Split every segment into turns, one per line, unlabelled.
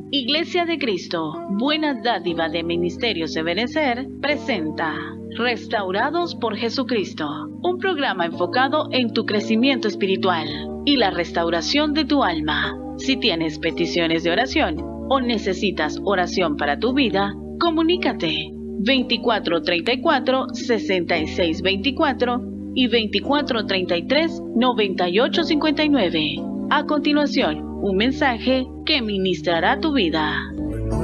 Iglesia de Cristo, Buena Dádiva de Ministerios de Ebenecer, presenta Restaurados por Jesucristo, un programa enfocado en tu crecimiento espiritual y la restauración de tu alma. Si tienes peticiones de oración o necesitas oración para tu vida, comunícate 2434-6624 y 2433-9859. A continuación, un mensaje que ministrará tu vida.
Renuévame,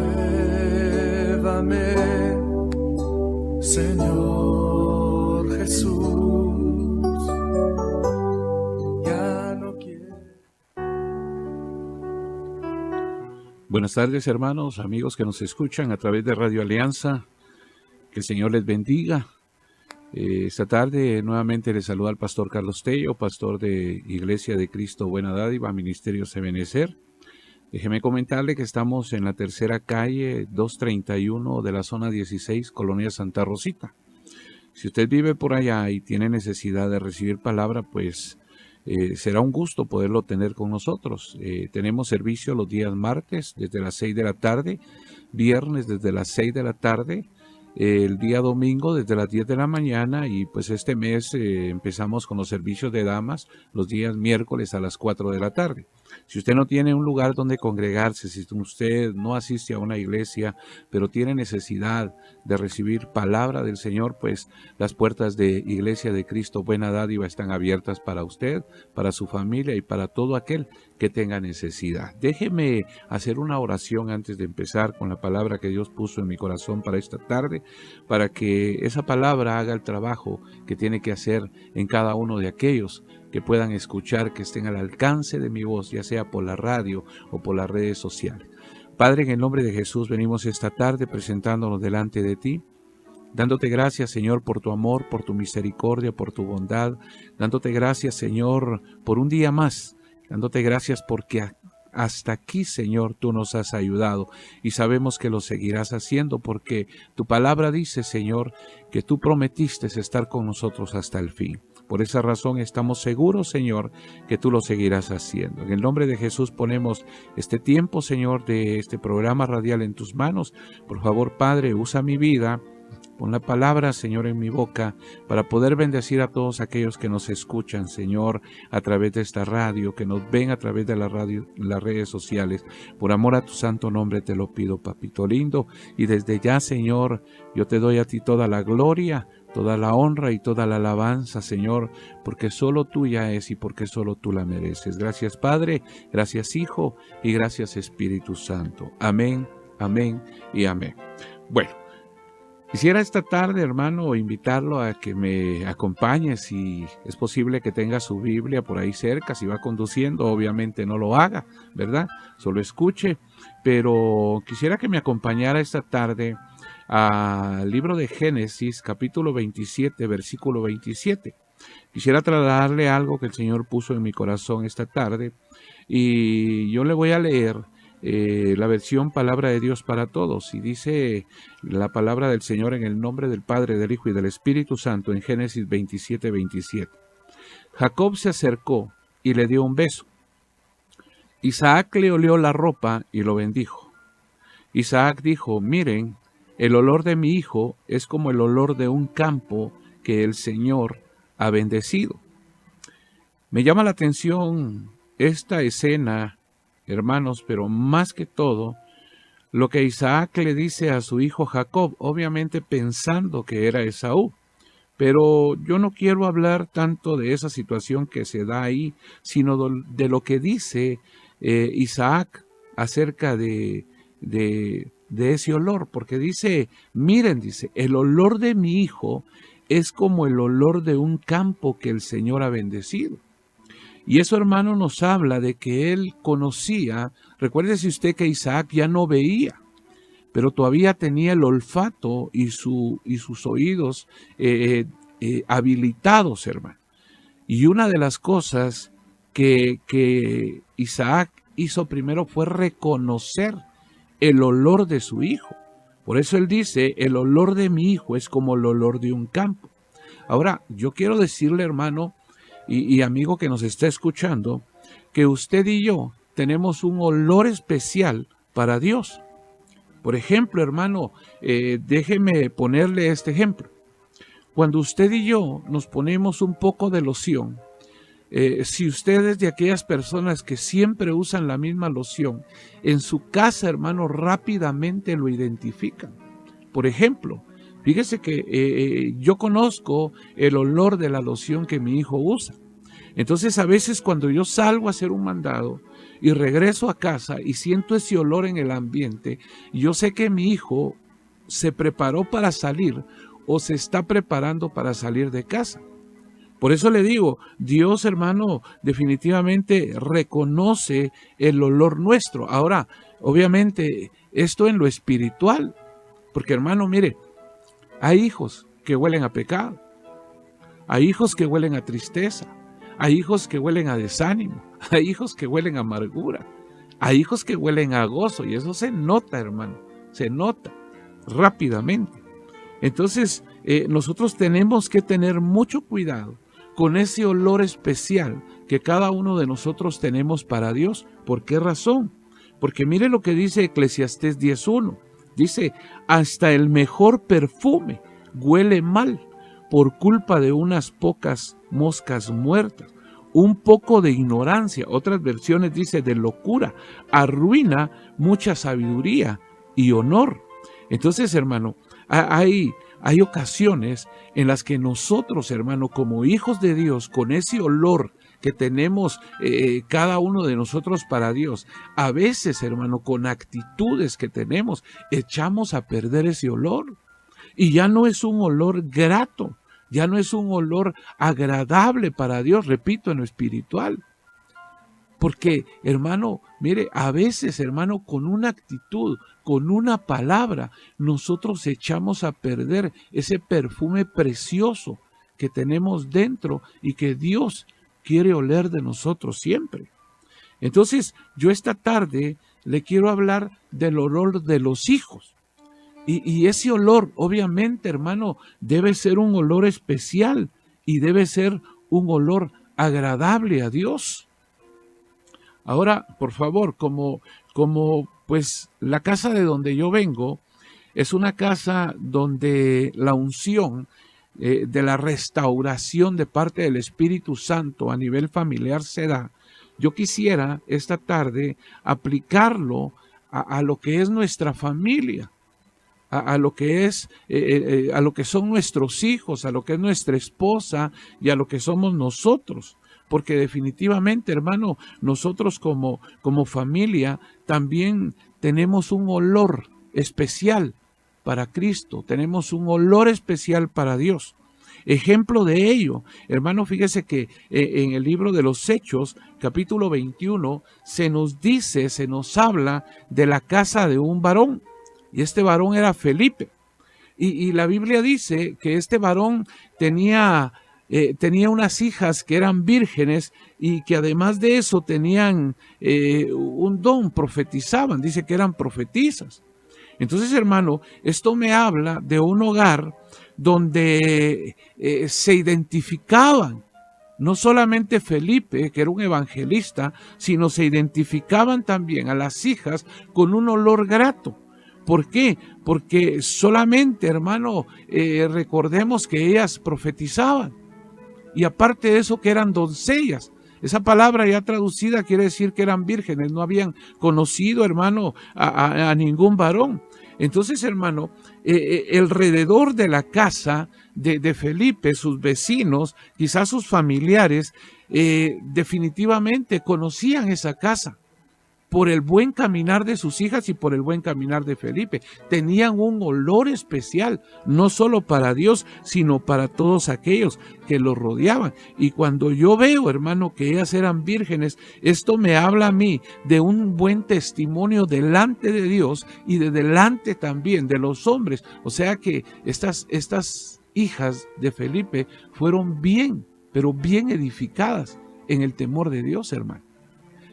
Señor Jesús. Ya no quiero.
Buenas tardes, hermanos, amigos que nos escuchan a través de Radio Alianza. Que el Señor les bendiga. Esta tarde nuevamente les saluda al pastor Carlos Tello, pastor de Iglesia de Cristo Buena Dádiva, Ministerios Ebenecer. Déjeme comentarle que estamos en la tercera calle 231 de la zona 16, Colonia Santa Rosita. Si usted vive por allá y tiene necesidad de recibir palabra, pues será un gusto poderlo tener con nosotros. Tenemos servicio los días martes desde las 6 de la tarde, viernes desde las 6 de la tarde, el día domingo desde las 10 de la mañana y pues este mes empezamos con los servicios de damas los días miércoles a las 4 de la tarde. Si usted no tiene un lugar donde congregarse, si usted no asiste a una iglesia, pero tiene necesidad de recibir palabra del Señor, pues las puertas de Iglesia de Cristo Buena Dádiva están abiertas para usted, para su familia y para todo aquel que tenga necesidad. Déjeme hacer una oración antes de empezar con la palabra que Dios puso en mi corazón para esta tarde, para que esa palabra haga el trabajo que tiene que hacer en cada uno de aquellos que puedan escuchar, que estén al alcance de mi voz, ya sea por la radio o por las redes sociales. Padre, en el nombre de Jesús venimos esta tarde presentándonos delante de ti, dándote gracias, Señor, por tu amor, por tu misericordia, por tu bondad, dándote gracias, Señor, por un día más, dándote gracias porque hasta aquí, Señor, tú nos has ayudado y sabemos que lo seguirás haciendo porque tu palabra dice, Señor, que tú prometiste estar con nosotros hasta el fin. Por esa razón estamos seguros, Señor, que tú lo seguirás haciendo. En el nombre de Jesús ponemos este tiempo, Señor, de este programa radial en tus manos. Por favor, Padre, usa mi vida. Pon la palabra, Señor, en mi boca para poder bendecir a todos aquellos que nos escuchan, Señor, a través de esta radio, que nos ven a través de la radio, las redes sociales. Por amor a tu santo nombre te lo pido, papito lindo. Y desde ya, Señor, yo te doy a ti toda la gloria, toda la honra y toda la alabanza, Señor, porque solo tuya es y porque solo tú la mereces. Gracias, Padre, gracias, Hijo, y gracias, Espíritu Santo. Amén, amén y amén. Bueno, quisiera esta tarde, hermano, invitarlo a que me acompañe, si es posible que tenga su Biblia por ahí cerca, si va conduciendo, obviamente no lo haga, ¿verdad? Solo escuche, pero quisiera que me acompañara esta tarde al libro de Génesis, capítulo 27, versículo 27. Quisiera trasladarle algo que el Señor puso en mi corazón esta tarde y yo le voy a leer la versión Palabra de Dios para Todos, y dice la palabra del Señor en el nombre del Padre, del Hijo y del Espíritu Santo en Génesis 27, 27. Jacob se acercó y le dio un beso. Isaac le olió la ropa y lo bendijo. Isaac dijo: miren, el olor de mi hijo es como el olor de un campo que el Señor ha bendecido. Me llama la atención esta escena, hermanos, pero más que todo, lo que Isaac le dice a su hijo Jacob, obviamente pensando que era Esaú. Pero yo no quiero hablar tanto de esa situación que se da ahí, sino de lo que dice Isaac acerca de ese olor, porque dice, miren, dice, el olor de mi hijo es como el olor de un campo que el Señor ha bendecido. Y eso, hermano, nos habla de que él conocía, recuérdese usted que Isaac ya no veía, pero todavía tenía el olfato y sus oídos habilitados, hermano. Y una de las cosas que Isaac hizo primero fue reconocer el olor de su hijo. Por eso él dice, el olor de mi hijo es como el olor de un campo. Ahora, yo quiero decirle, hermano y amigo que nos está escuchando, que usted y yo tenemos un olor especial para Dios. Por ejemplo, hermano, déjeme ponerle este ejemplo. Cuando usted y yo nos ponemos un poco de loción, si usted es de aquellas personas que siempre usan la misma loción, en su casa, hermano, rápidamente lo identifican. Por ejemplo, fíjese que yo conozco el olor de la loción que mi hijo usa. Entonces, a veces cuando yo salgo a hacer un mandado y regreso a casa y siento ese olor en el ambiente, yo sé que mi hijo se preparó para salir o se está preparando para salir de casa. Por eso le digo, Dios, hermano, definitivamente reconoce el olor nuestro. Ahora, obviamente, esto en lo espiritual, porque, hermano, mire, hay hijos que huelen a pecado, hay hijos que huelen a tristeza, hay hijos que huelen a desánimo, hay hijos que huelen a amargura, hay hijos que huelen a gozo, y eso se nota, hermano, se nota rápidamente. Entonces, nosotros tenemos que tener mucho cuidado con ese olor especial que cada uno de nosotros tenemos para Dios. ¿Por qué razón? Porque mire lo que dice Eclesiastés 10:1. Dice, hasta el mejor perfume huele mal por culpa de unas pocas moscas muertas. Un poco de ignorancia, otras versiones dice de locura, arruina mucha sabiduría y honor. Entonces, hermano, hay ocasiones en las que nosotros, hermano, como hijos de Dios, con ese olor que tenemos cada uno de nosotros para Dios, a veces, hermano, con actitudes que tenemos, echamos a perder ese olor. Y ya no es un olor grato, ya no es un olor agradable para Dios, repito, en lo espiritual. Porque, hermano, mire, a veces, hermano, con una actitud, con una palabra, nosotros echamos a perder ese perfume precioso que tenemos dentro y que Dios quiere oler de nosotros siempre. Entonces, yo esta tarde le quiero hablar del olor de los hijos. Y ese olor, obviamente, hermano, debe ser un olor especial y debe ser un olor agradable a Dios. Ahora, por favor, como pues la casa de donde yo vengo es una casa donde la unción de la restauración de parte del Espíritu Santo a nivel familiar se da, yo quisiera esta tarde aplicarlo a lo que es nuestra familia. A lo que es, a lo que son nuestros hijos, a lo que es nuestra esposa y a lo que somos nosotros. Porque definitivamente, hermano, nosotros como familia también tenemos un olor especial para Cristo, tenemos un olor especial para Dios. Ejemplo de ello, hermano, fíjese que en el libro de los Hechos, capítulo 21, se nos habla de la casa de un varón. Y este varón era Felipe. Y la Biblia dice que este varón tenía unas hijas que eran vírgenes y que además de eso tenían un don, profetizaban, dice que eran profetisas. Entonces, hermano, esto me habla de un hogar donde se identificaban, no solamente Felipe, que era un evangelista, sino se identificaban también a las hijas con un olor grato. ¿Por qué? Porque solamente, hermano, recordemos que ellas profetizaban. Y aparte de eso, que eran doncellas. Esa palabra ya traducida quiere decir que eran vírgenes, no habían conocido, hermano, a ningún varón. Entonces, hermano, alrededor de la casa de Felipe, sus vecinos, quizás sus familiares, definitivamente conocían esa casa por el buen caminar de sus hijas y por el buen caminar de Felipe. Tenían un olor especial, no solo para Dios, sino para todos aquellos que los rodeaban. Y cuando yo veo, hermano, que ellas eran vírgenes, esto me habla a mí de un buen testimonio delante de Dios y de delante también de los hombres. O sea que estas hijas de Felipe fueron bien, pero bien edificadas en el temor de Dios, hermano.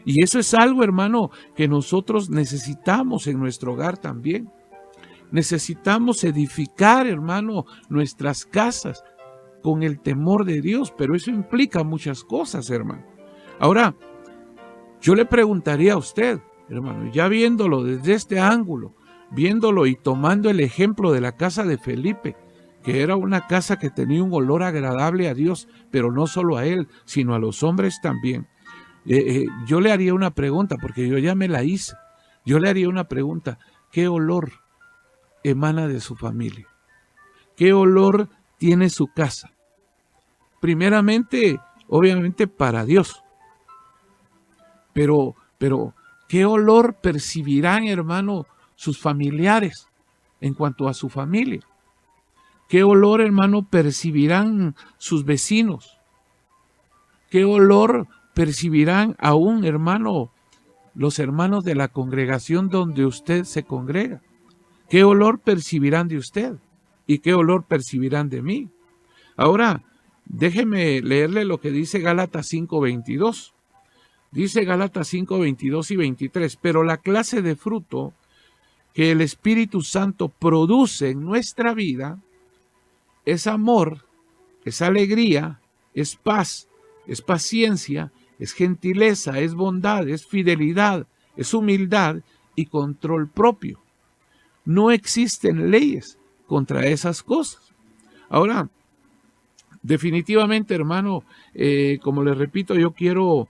Y eso es algo, hermano, que nosotros necesitamos en nuestro hogar también. Necesitamos edificar, hermano, nuestras casas con el temor de Dios, pero eso implica muchas cosas, hermano. Ahora, yo le preguntaría a usted, hermano, ya viéndolo desde este ángulo, viéndolo y tomando el ejemplo de la casa de Felipe, que era una casa que tenía un olor agradable a Dios, pero no solo a él, sino a los hombres también. Yo le haría una pregunta, porque yo ya me la hice. Yo le haría una pregunta: ¿qué olor emana de su familia? ¿Qué olor tiene su casa? Primeramente, obviamente para Dios. Pero, ¿qué olor percibirán, hermano, sus familiares en cuanto a su familia? ¿Qué olor, hermano, percibirán sus vecinos? ¿Qué olor percibirán aún, hermano, los hermanos de la congregación donde usted se congrega? ¿Qué olor percibirán de usted? ¿Y qué olor percibirán de mí? Ahora, déjeme leerle lo que dice Gálatas 5:22. Dice Gálatas 5:22 y 23, pero la clase de fruto que el Espíritu Santo produce en nuestra vida es amor, es alegría, es paz, es paciencia, es gentileza, es bondad, es fidelidad, es humildad y control propio. No existen leyes contra esas cosas. Ahora, definitivamente, hermano, como les repito, yo quiero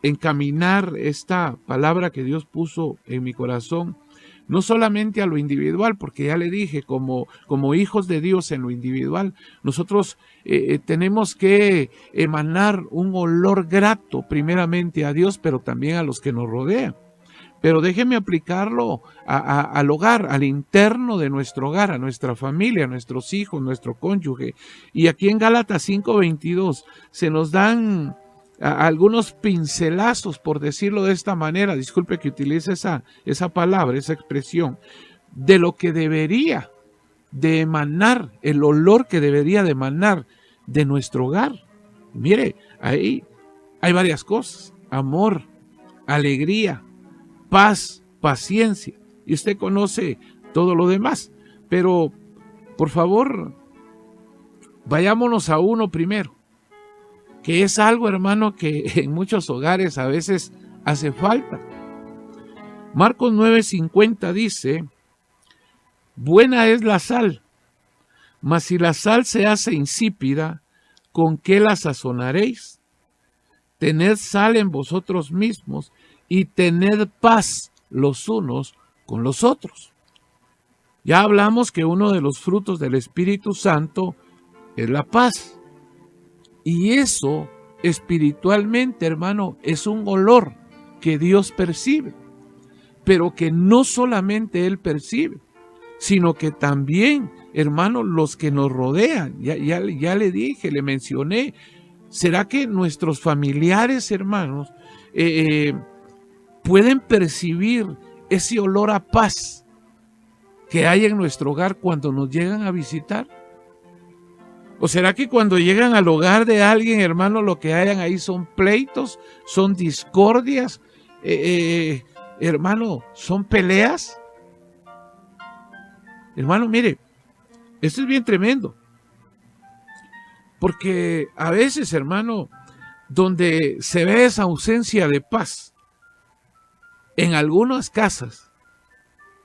encaminar esta palabra que Dios puso en mi corazón, no solamente a lo individual, porque ya le dije, como hijos de Dios en lo individual, nosotros tenemos que emanar un olor grato primeramente a Dios, pero también a los que nos rodean. Pero déjeme aplicarlo al hogar, al interno de nuestro hogar, a nuestra familia, a nuestros hijos, nuestro cónyuge. Y aquí en Gálatas 5:22 se nos dan algunos pincelazos, por decirlo de esta manera, disculpe que utilice esa palabra, esa expresión, de lo que debería de emanar, el olor que debería de emanar de nuestro hogar. Mire, ahí hay varias cosas: amor, alegría, paz, paciencia, y usted conoce todo lo demás. Pero, por favor, vayámonos a uno primero, que es algo, hermano, que en muchos hogares a veces hace falta. Marcos 9:50 dice: buena es la sal, mas si la sal se hace insípida, ¿con qué la sazonaréis? Tened sal en vosotros mismos y tened paz los unos con los otros. Ya hablamos que uno de los frutos del Espíritu Santo es la paz. Y eso, espiritualmente, hermano, es un olor que Dios percibe. Pero que no solamente Él percibe, sino que también, hermano, los que nos rodean. Ya le dije, le mencioné. ¿Será que nuestros familiares, hermanos, pueden percibir ese olor a paz que hay en nuestro hogar cuando nos llegan a visitar? ¿O será que cuando llegan al hogar de alguien, hermano, lo que hayan ahí son pleitos, son discordias, hermano, son peleas? Hermano, mire, esto es bien tremendo. Porque a veces, hermano, donde se ve esa ausencia de paz, en algunas casas,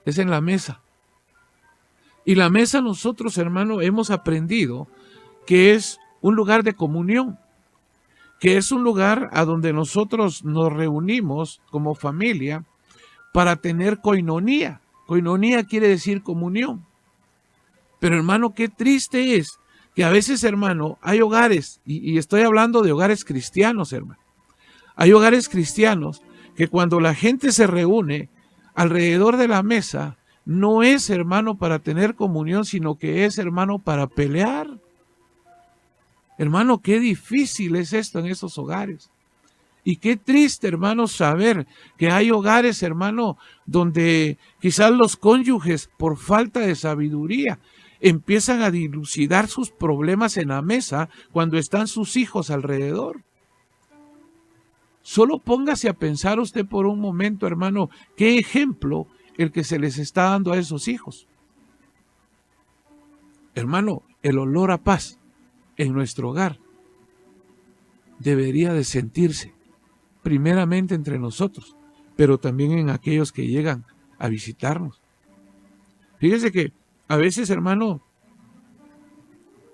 es en la mesa. Y la mesa nosotros, hermano, hemos aprendido que es un lugar de comunión, que es un lugar a donde nosotros nos reunimos como familia para tener coinonía. Coinonía quiere decir comunión. Pero, hermano, qué triste es que a veces, hermano, hay hogares, y estoy hablando de hogares cristianos, hermano. Hay hogares cristianos que cuando la gente se reúne alrededor de la mesa, no es, hermano, para tener comunión, sino que es, hermano, para pelear. Hermano, qué difícil es esto en esos hogares. Y qué triste, hermano, saber que hay hogares, hermano, donde quizás los cónyuges, por falta de sabiduría, empiezan a dilucidar sus problemas en la mesa cuando están sus hijos alrededor. Solo póngase a pensar usted por un momento, hermano, qué ejemplo el que se les está dando a esos hijos. Hermano, el olor a paz en nuestro hogar debería de sentirse primeramente entre nosotros, pero también en aquellos que llegan a visitarnos. Fíjese que a veces, hermano,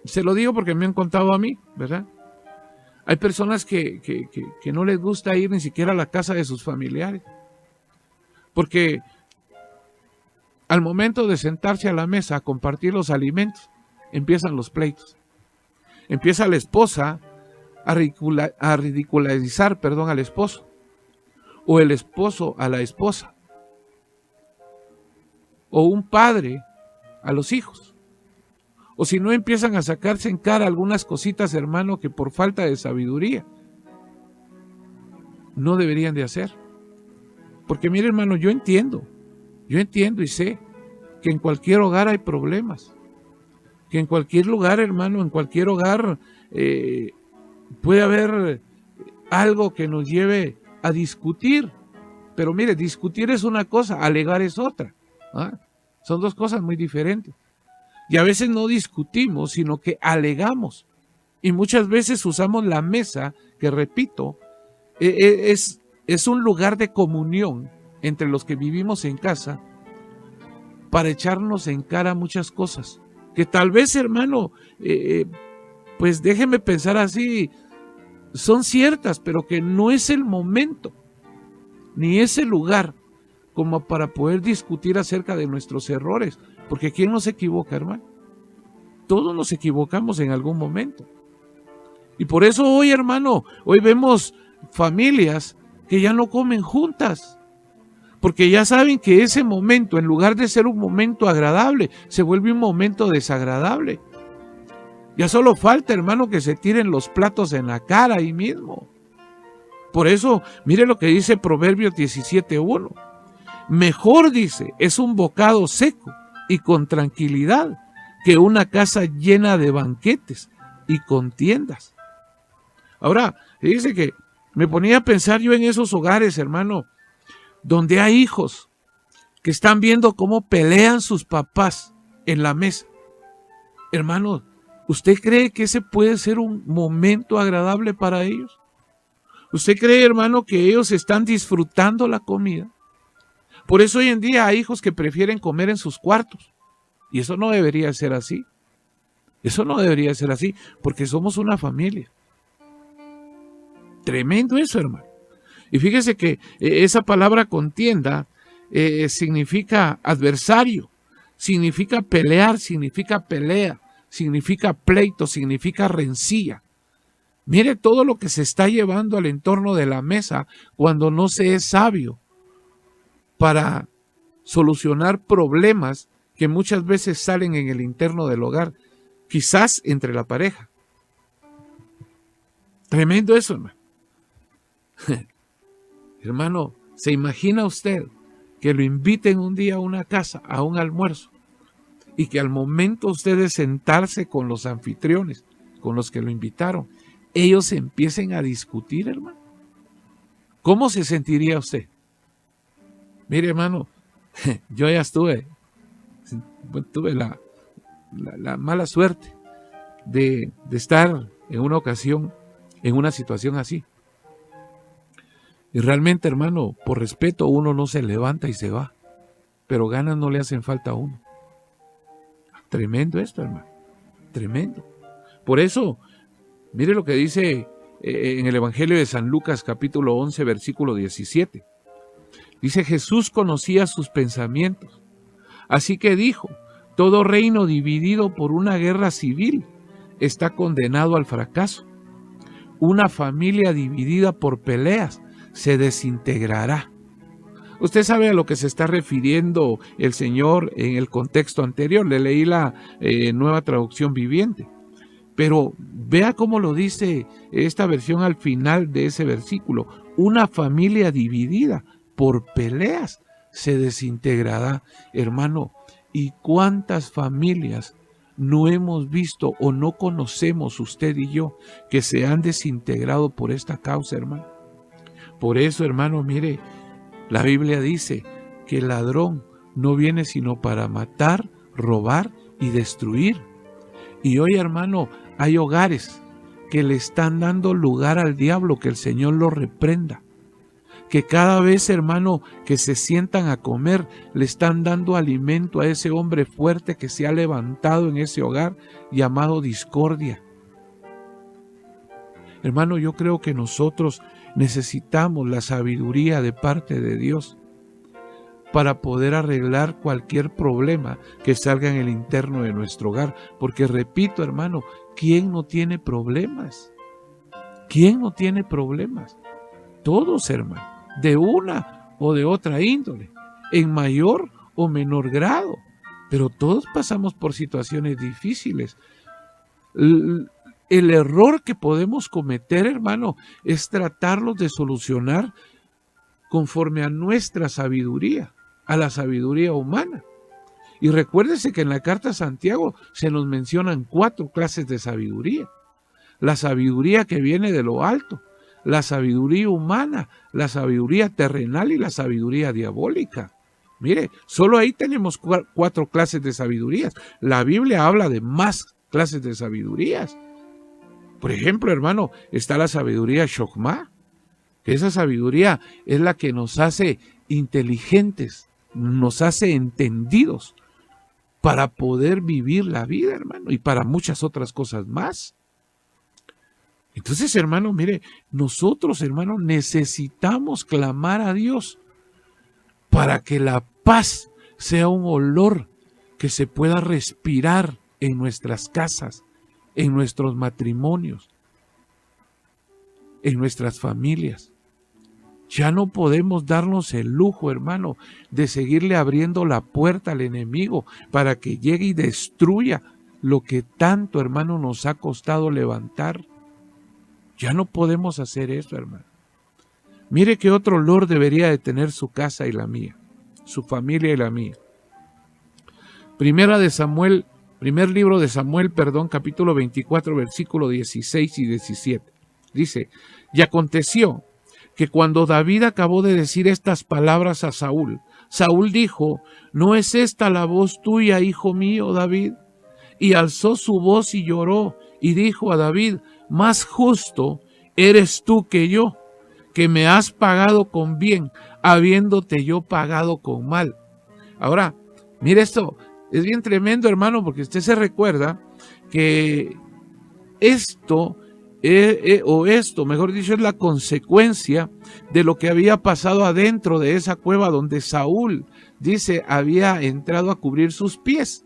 se lo digo porque me han contado a mí, ¿verdad? Hay personas que no les gusta ir ni siquiera a la casa de sus familiares, porque al momento de sentarse a la mesa a compartir los alimentos, empiezan los pleitos. Empieza la esposa a ridiculizar, al esposo, o el esposo a la esposa, o un padre a los hijos. O si no, empiezan a sacarse en cara algunas cositas, hermano, que por falta de sabiduría no deberían de hacer. Porque mire, hermano, yo entiendo y sé que en cualquier hogar hay problemas. Que en cualquier lugar, hermano, en cualquier hogar puede haber algo que nos lleve a discutir. Pero mire, discutir es una cosa, alegar es otra. ¿Ah? Son dos cosas muy diferentes. Y a veces no discutimos, sino que alegamos. Y muchas veces usamos la mesa, que repito, es un lugar de comunión entre los que vivimos en casa para echarnos en cara muchas cosas. Que tal vez, hermano, pues déjeme pensar así, son ciertas, pero que no es el momento, ni es el lugar como para poder discutir acerca de nuestros errores. Porque ¿quién no se equivoca, hermano? Todos nos equivocamos en algún momento. Y por eso hoy, hermano, hoy vemos familias que ya no comen juntas. Porque ya saben que ese momento, en lugar de ser un momento agradable, se vuelve un momento desagradable. Ya solo falta, hermano, que se tiren los platos en la cara ahí mismo. Por eso, mire lo que dice Proverbios 17:1. Mejor, dice, es un bocado seco y con tranquilidad que una casa llena de banquetes y contiendas. Ahora, dice que me ponía a pensar yo en esos hogares, hermano, donde hay hijos que están viendo cómo pelean sus papás en la mesa. Hermano, ¿usted cree que ese puede ser un momento agradable para ellos? ¿Usted cree, hermano, que ellos están disfrutando la comida? Por eso hoy en día hay hijos que prefieren comer en sus cuartos. Y eso no debería ser así. Eso no debería ser así, porque somos una familia. Tremendo eso, hermano. Y fíjese que esa palabra contienda significa adversario, significa pelear, significa pelea, significa pleito, significa rencilla. Mire todo lo que se está llevando al entorno de la mesa cuando no se es sabio para solucionar problemas que muchas veces salen en el interno del hogar, quizás entre la pareja. Tremendo eso, hermano. Hermano, ¿se imagina usted que lo inviten un día a una casa, a un almuerzo, y que al momento usted de sentarse con los anfitriones, con los que lo invitaron, ellos empiecen a discutir, hermano? ¿Cómo se sentiría usted? Mire, hermano, yo ya tuve la mala suerte de estar en una ocasión en una situación así. Y realmente, hermano, por respeto uno no se levanta y se va, pero ganas no le hacen falta a uno. Tremendo esto, hermano, tremendo. Por eso, mire lo que dice en el Evangelio de San Lucas, capítulo 11, versículo 17. Dice: Jesús conocía sus pensamientos, así que dijo: todo reino dividido por una guerra civil está condenado al fracaso. Una familia dividida por peleas se desintegrará. Usted sabe a lo que se está refiriendo el Señor en el contexto anterior. Le leí la Nueva Traducción Viviente. Pero vea cómo lo dice esta versión al final de ese versículo. Una familia dividida por peleas se desintegrará. Hermano, ¿y cuántas familias no hemos visto o no conocemos usted y yo que se han desintegrado por esta causa, hermano? Por eso, hermano, mire, la Biblia dice que el ladrón no viene sino para matar, robar y destruir. Y hoy, hermano, hay hogares que le están dando lugar al diablo, que el Señor lo reprenda. que cada vez, hermano, que se sientan a comer, le están dando alimento a ese hombre fuerte que se ha levantado en ese hogar llamado discordia. Hermano, yo creo que nosotros necesitamos la sabiduría de parte de Dios para poder arreglar cualquier problema que salga en el interno de nuestro hogar. Porque repito, hermano, ¿quién no tiene problemas? ¿Quién no tiene problemas? Todos, hermano, de una o de otra índole, en mayor o menor grado. Pero todos pasamos por situaciones difíciles. El error que podemos cometer, hermano, es tratarlos de solucionar conforme a nuestra sabiduría, a la sabiduría humana. Y recuérdese que en la carta a Santiago se nos mencionan 4 clases de sabiduría. La sabiduría que viene de lo alto, la sabiduría humana, la sabiduría terrenal y la sabiduría diabólica. Mire, solo ahí tenemos 4 clases de sabidurías. La Biblia habla de más clases de sabidurías. Por ejemplo, hermano, está la sabiduría Shokmah, que esa sabiduría es la que nos hace inteligentes, nos hace entendidos para poder vivir la vida, hermano, y para muchas otras cosas más. Entonces, hermano, mire, nosotros, hermano, necesitamos clamar a Dios para que la paz sea un olor que se pueda respirar en nuestras casas, en nuestros matrimonios, en nuestras familias. Ya no podemos darnos el lujo, hermano, de seguirle abriendo la puerta al enemigo para que llegue y destruya lo que tanto, hermano, nos ha costado levantar. Ya no podemos hacer eso, hermano. Mire qué otro olor debería de tener su casa y la mía, su familia y la mía. Primer libro de Samuel, capítulo 24, versículo 16 y 17. Dice, y aconteció que cuando David acabó de decir estas palabras a Saúl, Saúl dijo, ¿no es esta la voz tuya, hijo mío, David? Y alzó su voz y lloró, y dijo a David, más justo eres tú que yo, que me has pagado con bien, habiéndote yo pagado con mal. Ahora, mire esto, es bien tremendo, hermano, porque usted se recuerda que esto, mejor dicho, es la consecuencia de lo que había pasado adentro de esa cueva donde Saúl, dice, había entrado a cubrir sus pies.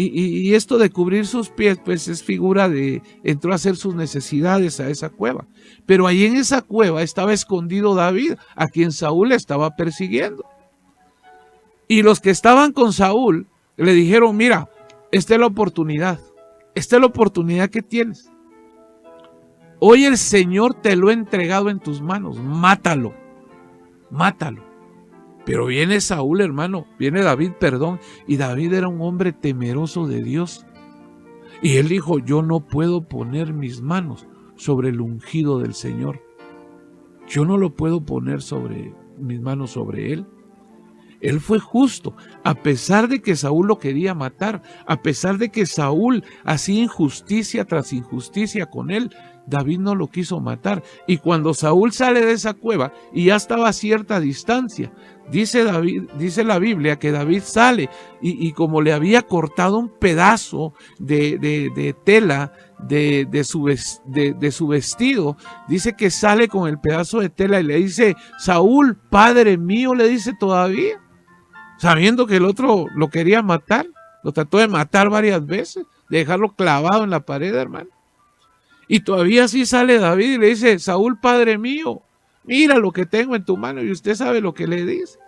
Y esto de cubrir sus pies, pues es figura de, entró a hacer sus necesidades a esa cueva. Pero ahí en esa cueva estaba escondido David, a quien Saúl estaba persiguiendo. Y los que estaban con Saúl le dijeron, mira, esta es la oportunidad que tienes. Hoy el Señor te lo ha entregado en tus manos, mátalo. Pero viene Saúl, hermano, viene David, y David era un hombre temeroso de Dios. Y él dijo, yo no puedo poner mis manos sobre el ungido del Señor. Yo no lo puedo poner mis manos sobre él. Él fue justo, a pesar de que Saúl lo quería matar, a pesar de que Saúl hacía injusticia tras injusticia con él, David no lo quiso matar. Y cuando Saúl sale de esa cueva y ya estaba a cierta distancia, dice la Biblia que David sale y como le había cortado un pedazo de tela de su vestido, dice que sale con el pedazo de tela y le dice, Saúl, padre mío, le dice todavía, sabiendo que el otro lo quería matar, lo trató de matar varias veces, de dejarlo clavado en la pared, hermano. Y todavía así sale David y le dice, Saúl, padre mío, mira lo que tengo en tu mano, y usted sabe lo que le dice.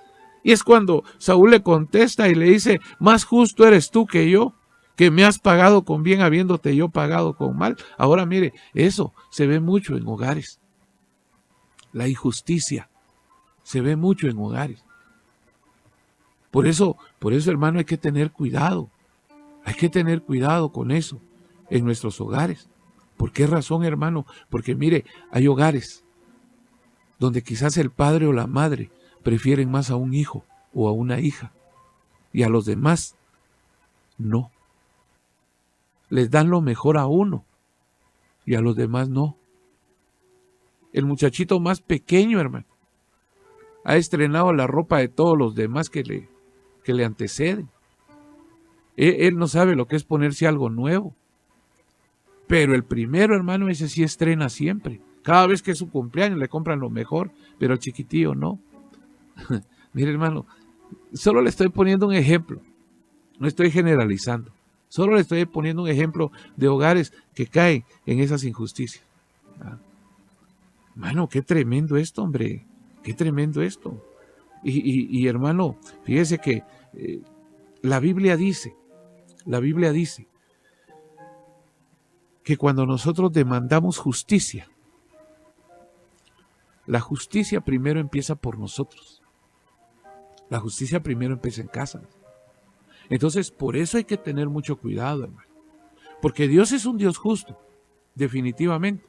Y es cuando Saúl le contesta y le dice, más justo eres tú que yo, que me has pagado con bien habiéndote yo pagado con mal. Ahora mire, eso se ve mucho en hogares. La injusticia se ve mucho en hogares. Por eso, hermano, hay que tener cuidado. Hay que tener cuidado con eso en nuestros hogares. ¿Por qué razón, hermano? Porque mire, hay hogares donde quizás el padre o la madre prefieren más a un hijo o a una hija y a los demás no. Les dan lo mejor a uno y a los demás no. El muchachito más pequeño, hermano, ha estrenado la ropa de todos los demás que le anteceden. Él no sabe lo que es ponerse algo nuevo. Pero el primero, hermano, ese sí estrena siempre. Cada vez que es su cumpleaños le compran lo mejor, pero el chiquitillo no. Mire, hermano, solo le estoy poniendo un ejemplo. No estoy generalizando. Solo le estoy poniendo un ejemplo de hogares que caen en esas injusticias. Hermano, qué tremendo esto, hombre. Qué tremendo esto. Y hermano, fíjese que la Biblia dice que cuando nosotros demandamos justicia, la justicia primero empieza por nosotros. La justicia primero empieza en casa. Entonces, por eso hay que tener mucho cuidado, hermano. Porque Dios es un Dios justo, definitivamente.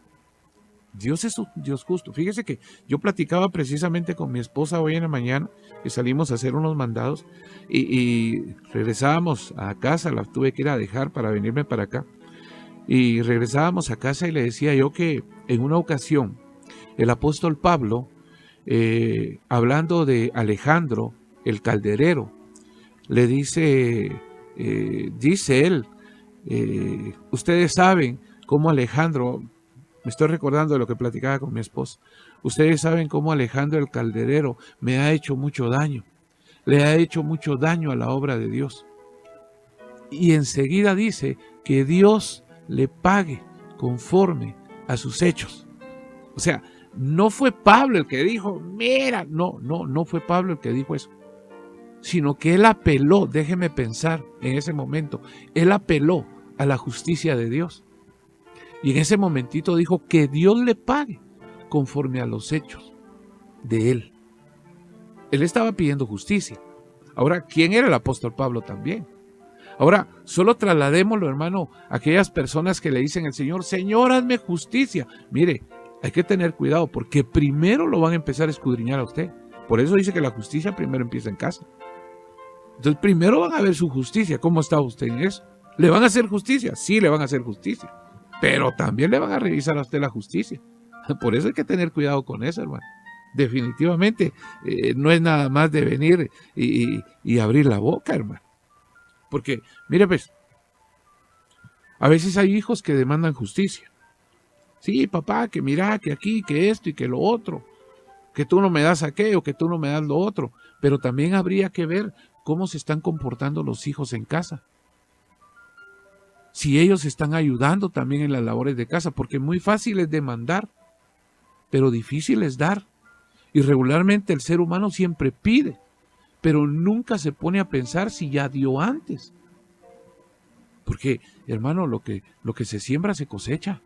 Dios es un Dios justo. Fíjese que yo platicaba precisamente con mi esposa hoy en la mañana, que salimos a hacer unos mandados y regresábamos a casa, la tuve que ir a dejar para venirme para acá. Y regresábamos a casa y le decía yo que en una ocasión el apóstol Pablo, hablando de Alejandro, el calderero, le dice él, ustedes saben cómo Alejandro, me estoy recordando de lo que platicaba con mi esposa, ustedes saben cómo Alejandro el calderero me ha hecho mucho daño, le ha hecho mucho daño a la obra de Dios. Y enseguida dice que Dios le pague conforme a sus hechos. O sea, no fue Pablo el que dijo, mira, no fue Pablo el que dijo eso, sino que él apeló, déjeme pensar en ese momento, él apeló a la justicia de Dios. Y en ese momentito dijo que Dios le pague conforme a los hechos de él. Él estaba pidiendo justicia. Ahora, ¿quién era el apóstol Pablo también? Ahora, solo trasladémoslo, hermano, a aquellas personas que le dicen al Señor, Señor, hazme justicia. Mire, hay que tener cuidado porque primero lo van a empezar a escudriñar a usted. Por eso dice que la justicia primero empieza en casa. Entonces, primero van a ver su justicia. ¿Cómo está usted en eso? ¿Le van a hacer justicia? Sí, le van a hacer justicia. Pero también le van a revisar a usted la justicia. Por eso hay que tener cuidado con eso, hermano. Definitivamente, no es nada más de venir y abrir la boca, hermano. Porque, mire pues, a veces hay hijos que demandan justicia. Sí, papá, que mira, que aquí, que esto y que lo otro. Que tú no me das aquello, que tú no me das lo otro. Pero también habría que ver cómo se están comportando los hijos en casa. Si ellos están ayudando también en las labores de casa, porque muy fácil es demandar, pero difícil es dar. Y regularmente el ser humano siempre pide, pero nunca se pone a pensar si ya dio antes. Porque, hermano, lo que se siembra se cosecha.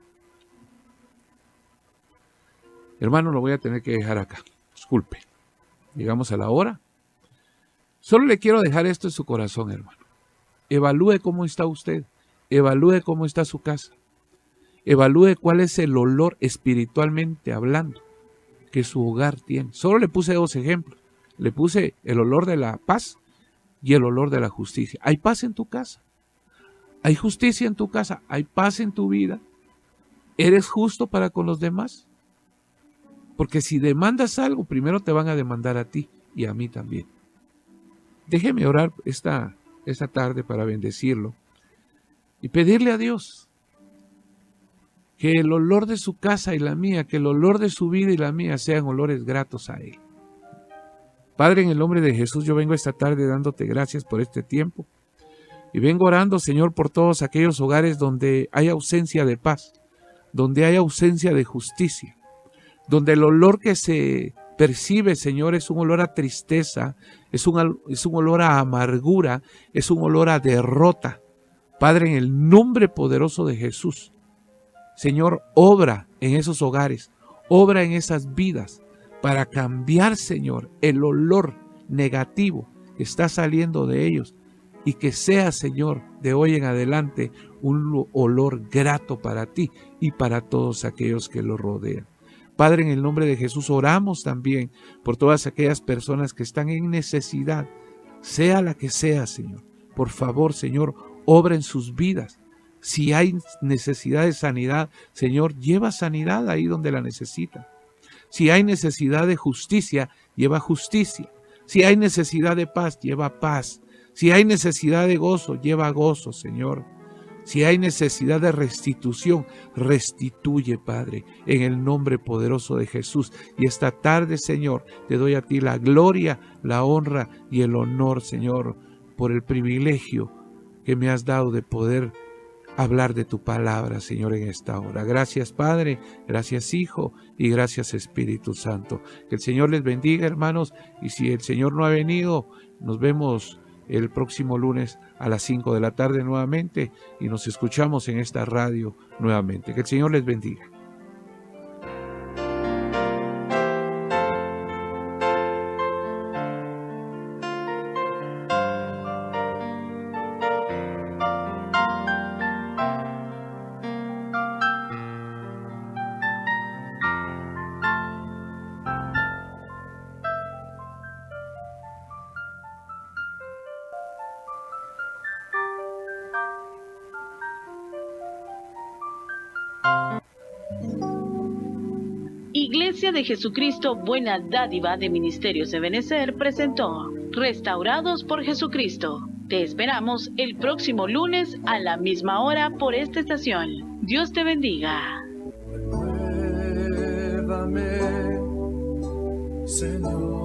Hermano, lo voy a tener que dejar acá. Disculpe. Llegamos a la hora. Solo le quiero dejar esto en su corazón, hermano. Evalúe cómo está usted. Evalúe cómo está su casa. Evalúe cuál es el olor espiritualmente hablando que su hogar tiene. Solo le puse dos ejemplos. Le puse el olor de la paz y el olor de la justicia. ¿Hay paz en tu casa? ¿Hay justicia en tu casa? ¿Hay paz en tu vida? ¿Eres justo para con los demás? Porque si demandas algo, primero te van a demandar a ti y a mí también. Déjeme orar esta tarde para bendecirlo y pedirle a Dios que el olor de su casa y la mía, que el olor de su vida y la mía sean olores gratos a Él. Padre, en el nombre de Jesús, yo vengo esta tarde dándote gracias por este tiempo y vengo orando, Señor, por todos aquellos hogares donde hay ausencia de paz, donde hay ausencia de justicia, donde el olor que se percibe, Señor, es un olor a tristeza, es un olor a amargura, es un olor a derrota. Padre, en el nombre poderoso de Jesús, Señor, obra en esos hogares, obra en esas vidas para cambiar, Señor, el olor negativo que está saliendo de ellos y que sea, Señor, de hoy en adelante un olor grato para ti y para todos aquellos que lo rodean. Padre, en el nombre de Jesús oramos también por todas aquellas personas que están en necesidad, sea la que sea, Señor. Por favor, Señor, obra en sus vidas. Si hay necesidad de sanidad, Señor, lleva sanidad ahí donde la necesita. Si hay necesidad de justicia, lleva justicia. Si hay necesidad de paz, lleva paz. Si hay necesidad de gozo, lleva gozo, Señor. Si hay necesidad de restitución, restituye, Padre, en el nombre poderoso de Jesús. Y esta tarde, Señor, te doy a ti la gloria, la honra y el honor, Señor, por el privilegio que me has dado de poder hablar de tu palabra, Señor, en esta hora. Gracias, Padre, gracias, Hijo, y gracias, Espíritu Santo. Que el Señor les bendiga, hermanos, y si el Señor no ha venido, nos vemos el próximo lunes a las 5 de la tarde nuevamente y nos escuchamos en esta radio nuevamente. Que el Señor les bendiga.
Iglesia de Jesucristo Buena Dádiva de Ministerios Ebenecer presentó Restaurados por Jesucristo. Te esperamos el próximo lunes a la misma hora por esta estación. Dios te bendiga.
Renuévame, Señor.